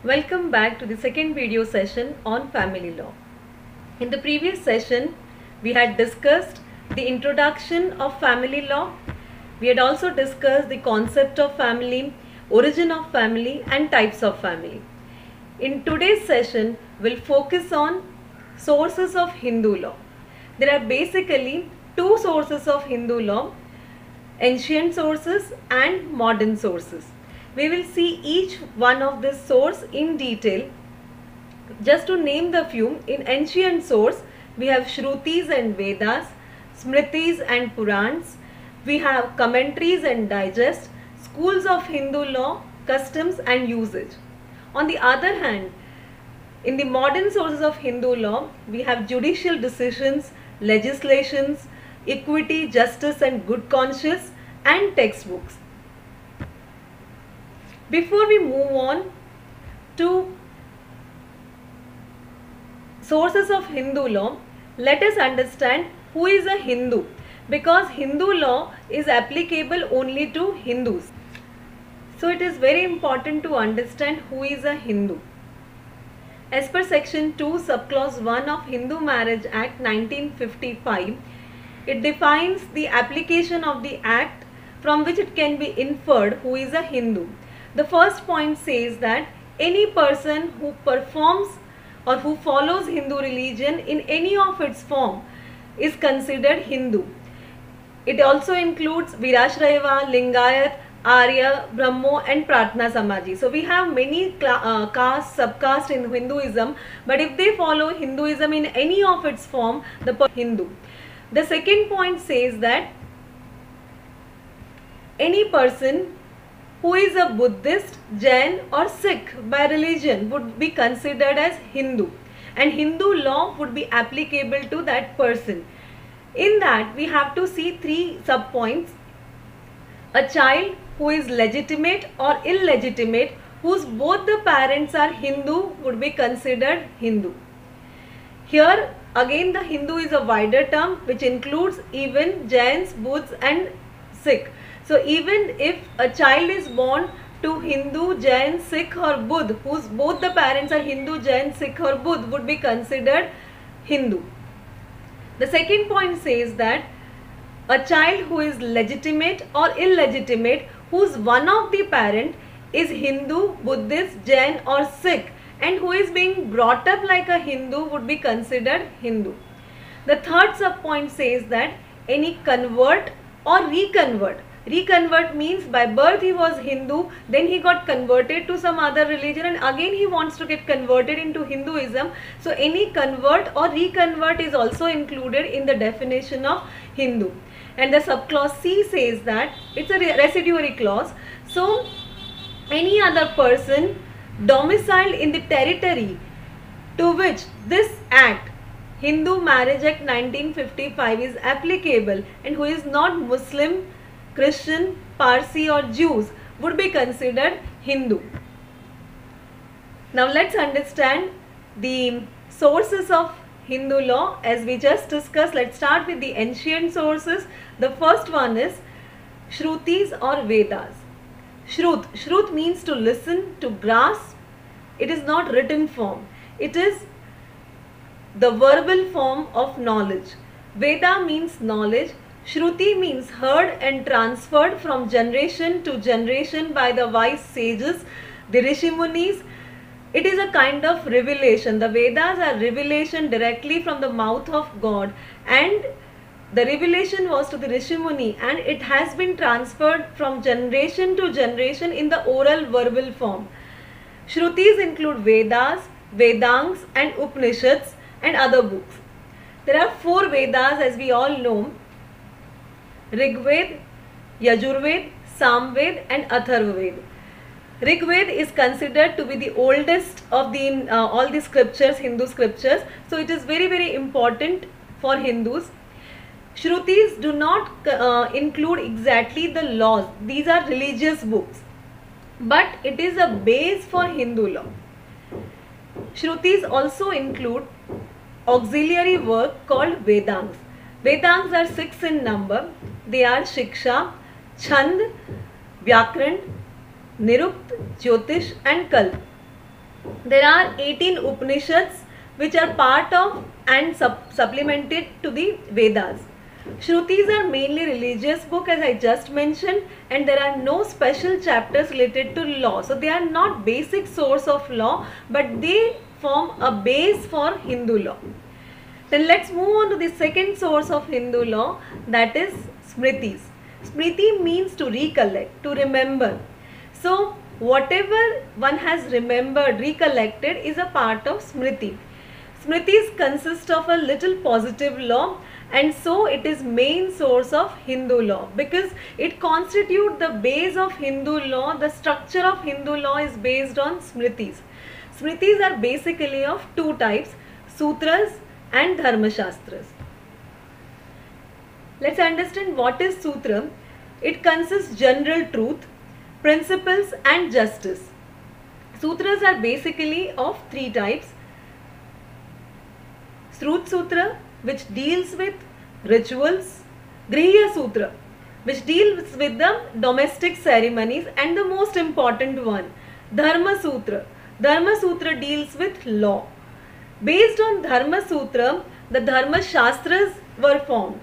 Welcome back to the second video session on family law. In the previous session, we had discussed the introduction of family law. We had also discussed the concept of family, origin of family and types of family. In today's session, we'll focus on sources of Hindu law. There are basically two sources of Hindu law, ancient sources and modern sources. We will see each one of this source in detail. Just to name the few, in ancient source, we have Shrutis and Vedas, Smritis and Purans. We have commentaries and digests, schools of Hindu law, customs and usage. On the other hand, in the modern sources of Hindu law, we have judicial decisions, legislations, equity, justice and good conscience and textbooks. Before we move on to sources of Hindu law, let us understand who is a Hindu, because Hindu law is applicable only to Hindus. So it is very important to understand who is a Hindu. As per section 2 subclause 1 of Hindu Marriage Act 1955, it defines the application of the act from which it can be inferred who is a Hindu. The first point says that any person who performs or who follows Hindu religion in any of its form is considered Hindu. It also includes Virashraiva, Lingayat, Arya, Brahmo and Pratna Samaji. So we have many castes, subcastes in Hinduism, but if they follow Hinduism in any of its form, the person is Hindu. The second point says that any person who is a Buddhist, Jain or Sikh by religion would be considered as Hindu, and Hindu law would be applicable to that person. In that we have to see three subpoints. A child who is legitimate or illegitimate, whose both the parents are Hindu, would be considered Hindu. Here again the Hindu is a wider term which includes even Jains, Buddhas and Sikh. So even if a child is born to Hindu, Jain, Sikh or Buddha, whose both the parents are Hindu, Jain, Sikh or Buddha, would be considered Hindu. The second point says that a child who is legitimate or illegitimate, whose one of the parent is Hindu, Buddhist, Jain or Sikh, and who is being brought up like a Hindu, would be considered Hindu. The third subpoint says that any convert or reconvert. Reconvert means by birth he was Hindu, then he got converted to some other religion and again he wants to get converted into Hinduism. So any convert or reconvert is also included in the definition of Hindu. And the subclause C says that it's a residuary clause. So any other person domiciled in the territory to which this act, Hindu Marriage Act 1955, is applicable and who is not Muslim, Christian, Parsi or Jews, would be considered Hindu. Now let's understand the sources of Hindu law as we just discussed. Let's start with the ancient sources. The first one is Shrutis or Vedas. Shrut means to listen, to grasp. It is not written form. It is the verbal form of knowledge. Veda means knowledge. Shruti means heard and transferred from generation to generation by the wise sages, the Rishi Munis. It is a kind of revelation. The Vedas are revelation directly from the mouth of God, and the revelation was to the Rishi Muni and it has been transferred from generation to generation in the oral verbal form. Shrutis include Vedas, Vedangs and Upanishads and other books. There are 4 Vedas as we all know: Rigved, Yajurved, Samved and Atharvaved. Rigved is considered to be the oldest of the all the scriptures, Hindu scriptures. So it is very, very important for Hindus. Shrutis do not include exactly the laws. These are religious books, but it is a base for Hindu law. Shrutis also include auxiliary work called Vedangs. Vedangs are 6 in number. They are Shiksha, Chand, Vyakaran, Nirukt, Jyotish and Kalp. There are 18 Upanishads which are part of and supplemented to the Vedas. Shrutis are mainly religious book, as I just mentioned, and there are no special chapters related to law. So they are not basic source of law, but they form a base for Hindu law. Then let's move on to the second source of Hindu law, that is Smritis. Smriti means to recollect, to remember. So whatever one has remembered, recollected, is a part of Smriti. Smritis consist of a little positive law, and so it is main source of Hindu law, because it constitutes the base of Hindu law. The structure of Hindu law is based on Smritis. Smritis are basically of two types, Sutras and Dharmashastras. Let's understand what is Sutra. It consists general truth, principles and justice. Sutras are basically of three types. Srut Sutra, which deals with rituals. Griya Sutra, which deals with the domestic ceremonies, and the most important one, Dharma Sutra. Dharma Sutra deals with law. Based on Dharma Sutra, the Dharma Shastras were formed.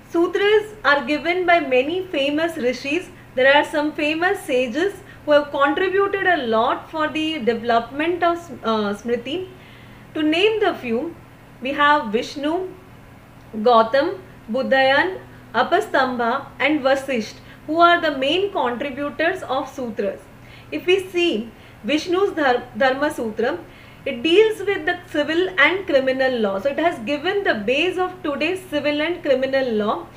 Sutras are given by many famous rishis. There are some famous sages who have contributed a lot for the development of Smriti. To name the few, we have Vishnu, Gautam, Buddhayan, Apastambha and Vasisht, who are the main contributors of sutras. If we see Vishnu's Dharma Sutra, it deals with the civil and criminal law. So it has given the base of today's civil and criminal law.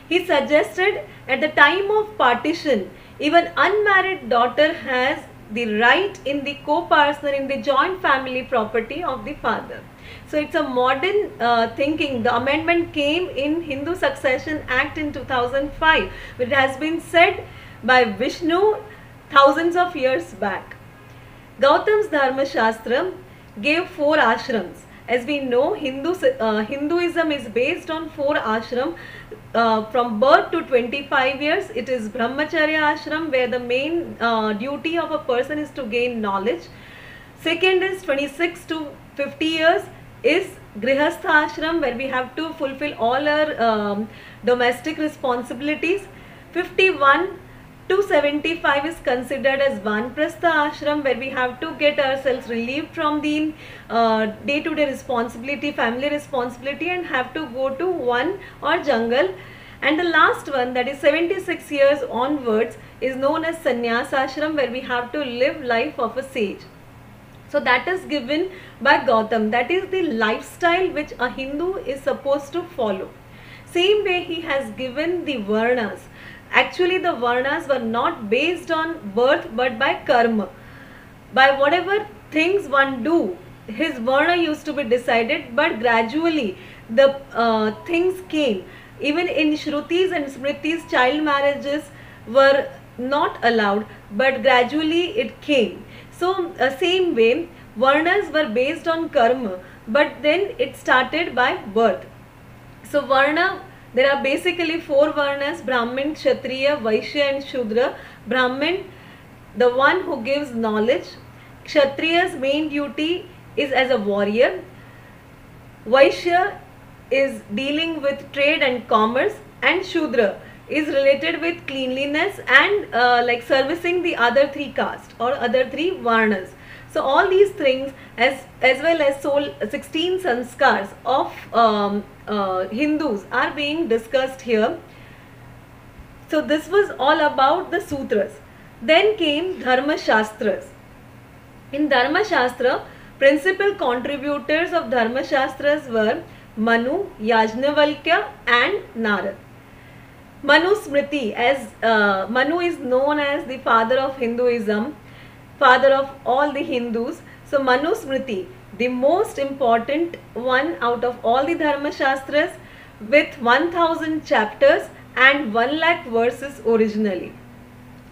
He suggested at the time of partition, even unmarried daughter has the right in the co-partner in the joint family property of the father. So it's a modern thinking. The amendment came in Hindu Succession Act in 2005. But it has been said by Vishnu thousands of years back. Gautam's Dharma Shastra gave 4 ashrams. As we know, Hinduism is based on 4 ashram. From birth to 25 years, it is Brahmacharya ashram, where the main duty of a person is to gain knowledge. Second is 26 to 50 years is Grihastha ashram, where we have to fulfill all our domestic responsibilities. 51 to 75 is considered as Vanprastha ashram, where we have to get ourselves relieved from the day-to-day responsibility, family responsibility, and have to go to one or jungle. And the last one, that is 76 years onwards, is known as Sannyas ashram, where we have to live life of a sage. So that is given by Gautam. That is the lifestyle which a Hindu is supposed to follow. Same way he has given the Varnas. Actually, the Varnas were not based on birth but by karma. By whatever things one do, his Varna used to be decided, but gradually the things came. Even in Shrutis and Smritis, child marriages were not allowed, but gradually it came. So same way, Varnas were based on karma, but then it started by birth. So Varna, there are basically 4 Varnas: Brahmin, Kshatriya, Vaishya and Shudra. Brahmin, the one who gives knowledge. Kshatriya's main duty is as a warrior. Vaishya is dealing with trade and commerce, and Shudra is related with cleanliness and like servicing the other 3 castes or other 3 Varnas. So all these things as well as 16 sanskars of Hindus are being discussed here. So this was all about the sutras. Then came Dharma Shastras. In Dharma Shastra, principal contributors of Dharma Shastras were Manu, Yajnavalkya and Narad. Manu Smriti, as Manu is known as the father of Hinduism, father of all the Hindus. So Manu Smriti, the most important one out of all the Dharma Shastras, with 1000 chapters and 1 lakh verses originally.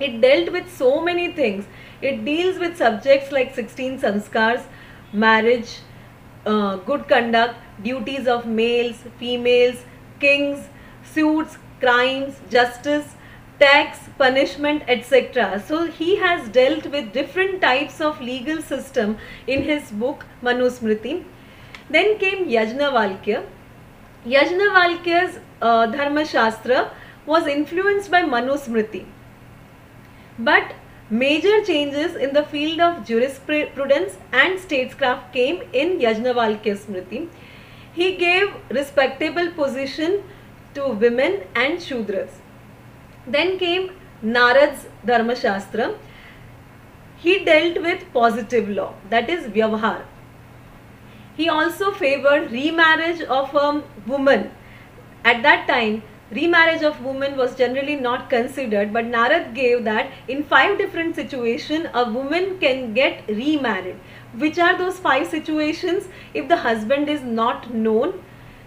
It dealt with so many things. It deals with subjects like 16 sanskars, marriage, good conduct, duties of males, females, kings, suits, crimes, justice, tax, punishment, etc. So he has dealt with different types of legal system in his book Manusmriti. Then came Yajnavalkya. Yajnavalkya's Dharma Shastra was influenced by Manusmriti. But major changes in the field of jurisprudence and statecraft came in Yajnavalkya Smriti. He gave respectable position to women and Shudras. Then came Narad's Dharma Shastra. He dealt with positive law, that is Vyavhar. He also favored remarriage of a woman. At that time, remarriage of women was generally not considered, but Narad gave that in 5 different situations a woman can get remarried. Which are those 5 situations? If the husband is not known,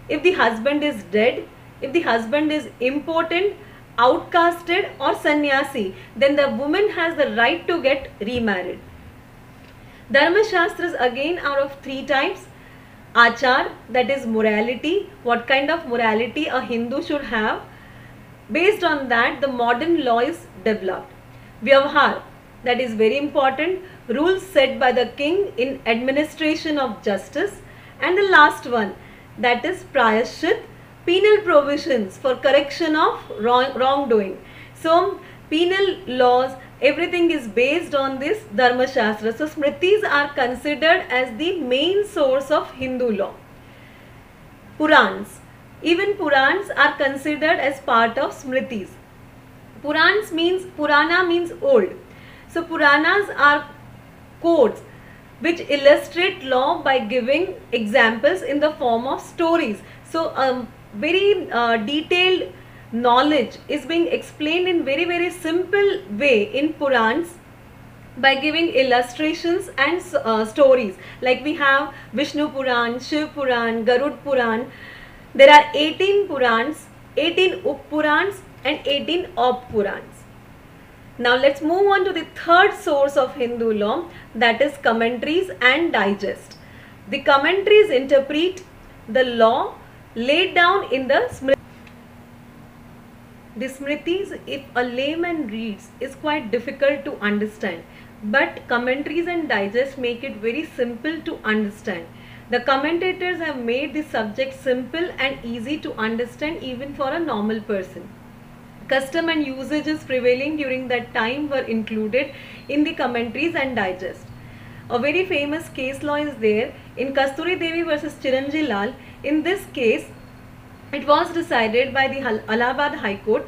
if the husband is dead, if the husband is impotent, outcasted or sannyasi, then the woman has the right to get remarried. Dharma Shastras again are of 3 types. Achar, that is morality, what kind of morality a Hindu should have. Based on that, the modern law is developed. Vyavhar, that is very important, rules set by the king in administration of justice. And the last one, that is Prayashchit, penal provisions for correction of wrongdoing. So, penal laws, everything is based on this Dharma Shastra. So, Smritis are considered as the main source of Hindu law. Purans. Even Purans are considered as part of Smritis. Purana means old. So, Puranas are codes which illustrate law by giving examples in the form of stories. So, very detailed knowledge is being explained in very simple way in Purans by giving illustrations and stories. Like we have Vishnu Puran, Shiv Puran, Garud Puran. There are 18 Purans, 18 Up Purans and 18 Op Purans. Now let's move on to the third source of Hindu law, that is commentaries and digest. The commentaries interpret the law laid down in the Smritis. The Smritis, if a layman reads, is quite difficult to understand, but commentaries and digest make it very simple to understand. The commentators have made the subject simple and easy to understand even for a normal person. Custom and usages prevailing during that time were included in the commentaries and digest. A very famous case law is there in Kasturi Devi versus Chiranjit Lal. In this case, it was decided by the Allahabad High Court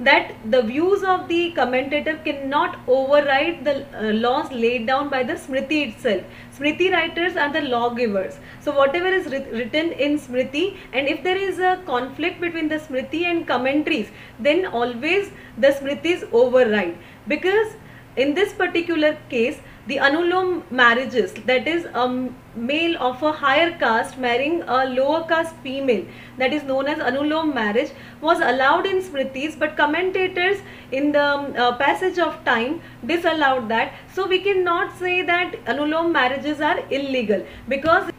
that the views of the commentator cannot override the laws laid down by the Smriti itself. Smriti writers are the lawgivers. So whatever is written in Smriti, and if there is a conflict between the Smriti and commentaries, then always the Smritis override. Because in this particular case, the Anulom marriages, that is a male of a higher caste marrying a lower caste female, that is known as Anulom marriage, was allowed in Smritis, but commentators in the passage of time disallowed that. So we cannot say that Anulom marriages are illegal, because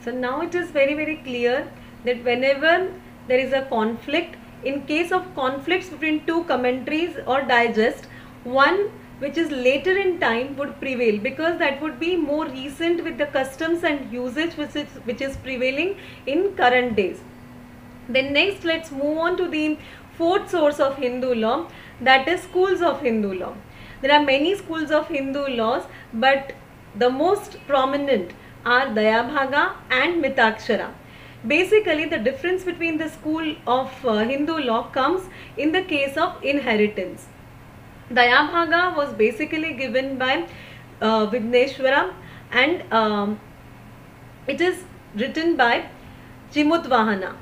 so now it is very clear that whenever there is a conflict, in case of conflicts between 2 commentaries or digest, one which is later in time would prevail, because that would be more recent with the customs and usage which is prevailing in current days. Then next, let's move on to the fourth source of Hindu law, that is schools of Hindu law. There are many schools of Hindu laws, but the most prominent are Dayabhaga and Mitakshara. Basically, the difference between the school of Hindu law comes in the case of inheritance. Dayabhaga was basically given by Vigneshwara, and it is written by Chimutvahana.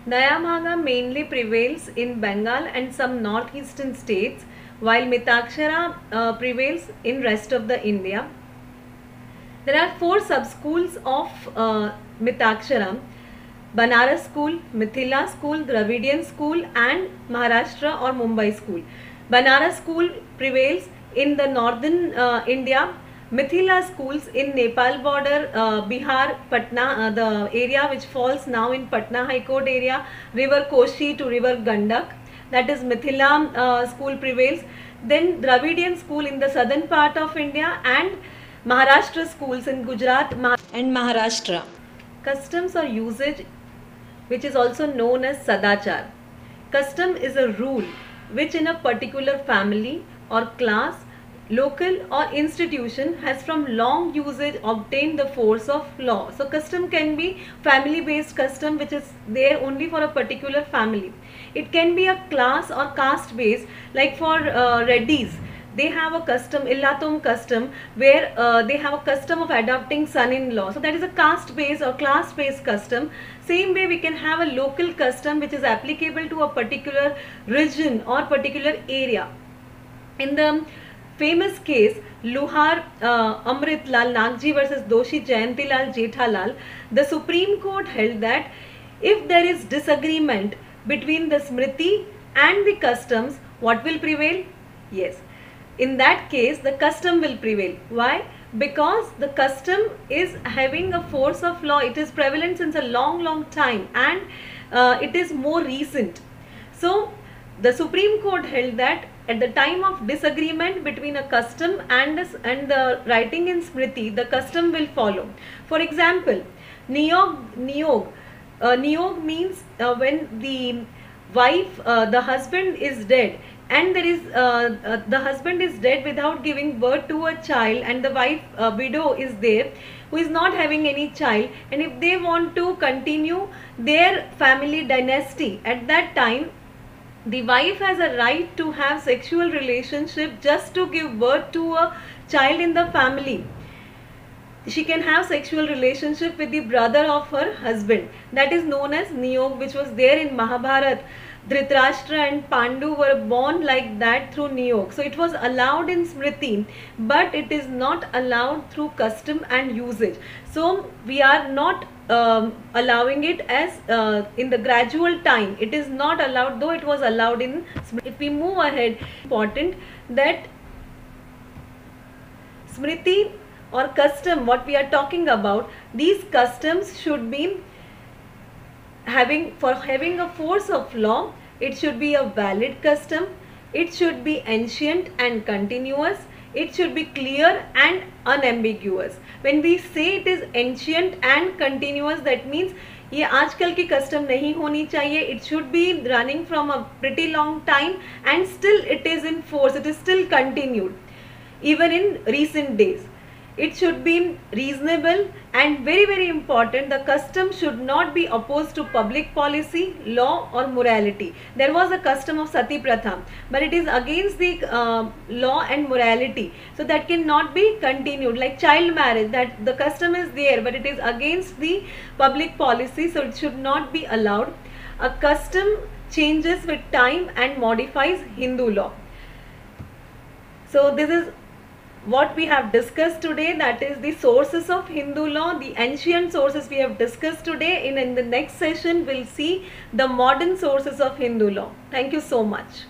Dayabhaga mainly prevails in Bengal and some northeastern states, while Mitakshara prevails in rest of the India. There are 4 sub-schools of Mitakshara: Banaras school, Mithila school, Dravidian school and Maharashtra or Mumbai school. Banaras school prevails in the northern India, Mithila schools in Nepal border, Bihar, Patna, the area which falls now in Patna High Court area, river Koshi to river Gandak, that is Mithila school prevails. Then Dravidian school in the southern part of India, and Maharashtra schools in Gujarat and Maharashtra. Customs or usage, which is also known as Sadachar. Custom is a rule which in a particular family or class, local or institution has from long usage obtained the force of law. So custom can be family based custom which is there only for a particular family. It can be a class or caste based, like for Reddys. They have a custom, Illatum custom, where they have a custom of adopting son-in-law. So that is a caste-based or class-based custom. Same way we can have a local custom which is applicable to a particular region or particular area. In the famous case Luhar Amrit Lal Nagji versus Doshi Jayantilal Jethalal, the Supreme Court held that if there is disagreement between the Smriti and the customs, what will prevail? Yes. In that case, the custom will prevail. Why? Because the custom is having a force of law. It is prevalent since a long time, and it is more recent. So, the Supreme Court held that at the time of disagreement between a custom and the writing in Smriti, the custom will follow. For example, Niyog means when the wife, the husband is dead, and there is the husband is dead without giving birth to a child, and the wife widow is there who is not having any child, and if they want to continue their family dynasty, at that time the wife has a right to have sexual relationship just to give birth to a child in the family. She can have sexual relationship with the brother of her husband. That is known as Niyog, which was there in Mahabharata. Dhritarashtra and Pandu were born like that through Niyog. So it was allowed in Smriti, but it is not allowed through custom and usage. So we are not allowing it as in the gradual time. It is not allowed, though it was allowed in Smriti. If we move ahead, important that Smriti or custom, what we are talking about, these customs should be having a force of law. It should be a valid custom, it should be ancient and continuous, it should be clear and unambiguous. When we say it is ancient and continuous, that means ये आजकल की custom नहीं होनी चाहिए. It should be running from a pretty long time and still it is in force, it is still continued even in recent days. It should be reasonable, and very important, the custom should not be opposed to public policy, law or morality. There was a custom of Sati Pratha, but it is against the law and morality, so that cannot be continued. Like child marriage, that the custom is there but it is against the public policy, so it should not be allowed. A custom changes with time and modifies Hindu law. So this is what we have discussed today, that is the sources of Hindu law, the ancient sources we have discussed today. In the next session we'll see the modern sources of Hindu law. Thank you so much.